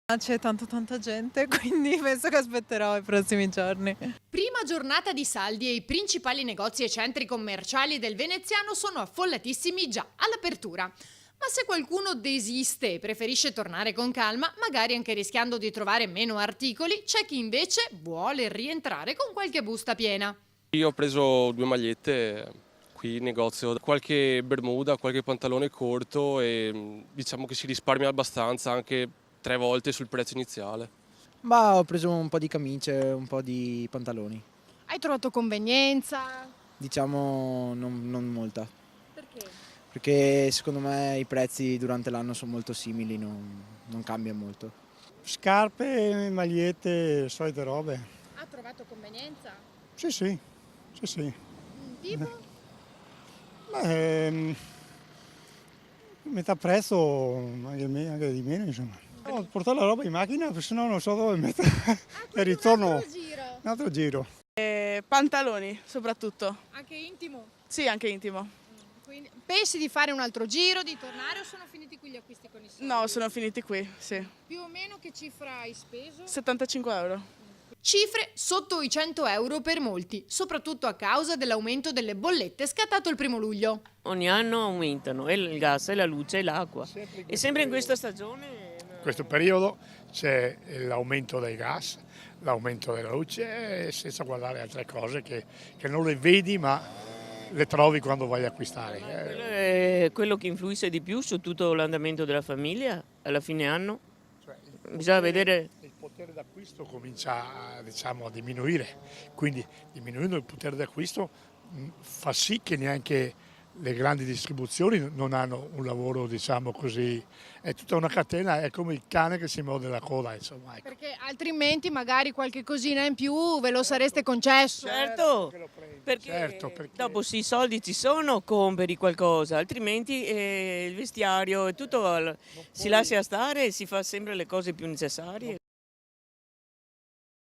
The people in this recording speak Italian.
C'è tanta gente, quindi penso che aspetterò i prossimi giorni. Prima giornata di saldi e i principali negozi e centri commerciali del veneziano sono affollatissimi già all'apertura. Ma se qualcuno desiste e preferisce tornare con calma, magari anche rischiando di trovare meno articoli, c'è chi invece vuole rientrare con qualche busta piena. Io ho preso 2 magliette qui in negozio, qualche bermuda, qualche pantalone corto e diciamo che si risparmia abbastanza, anche 3 volte sul prezzo iniziale. Ho preso un po' di camicie, un po' di pantaloni. Hai trovato convenienza? Diciamo non molta, Perché? perché secondo me i prezzi durante l'anno sono molto simili, non cambia molto. Scarpe, magliette, solite robe. Ha trovato convenienza? Sì, sì, sì, sì. Tipo? Beh, metà prezzo, anche di meno, insomma. No, portare la roba in macchina, perché sennò non so dove mettere. E ritorno un altro giro. Pantaloni soprattutto. Anche intimo? Sì, anche intimo. Quindi, pensi di fare un altro giro, di tornare o sono finiti qui gli acquisti con i soldi? No, sono finiti qui, sì. Più o meno che cifra hai speso? 75 euro. Cifre sotto i 100 euro per molti, soprattutto a causa dell'aumento delle bollette scattato il 1° luglio. Ogni anno aumentano, e il gas, e la luce, e l'acqua. E sempre in questa stagione. In questo periodo c'è l'aumento del gas, l'aumento della luce, senza guardare altre cose che non le vedi ma le trovi quando vai a acquistare. Quello è quello che influisce di più su tutto l'andamento della famiglia alla fine anno. Bisogna vedere. Il potere d'acquisto comincia diciamo, a diminuire, quindi diminuendo il potere d'acquisto fa sì che neanche le grandi distribuzioni non hanno un lavoro, diciamo così, è tutta una catena, è come il cane che si morde la coda, insomma. Ecco. Perché altrimenti magari qualche cosina in più ve lo sareste concesso. Certo, perché, perché dopo se i soldi ci sono compri qualcosa, altrimenti il vestiario e tutto si lascia stare e si fa sempre le cose più necessarie.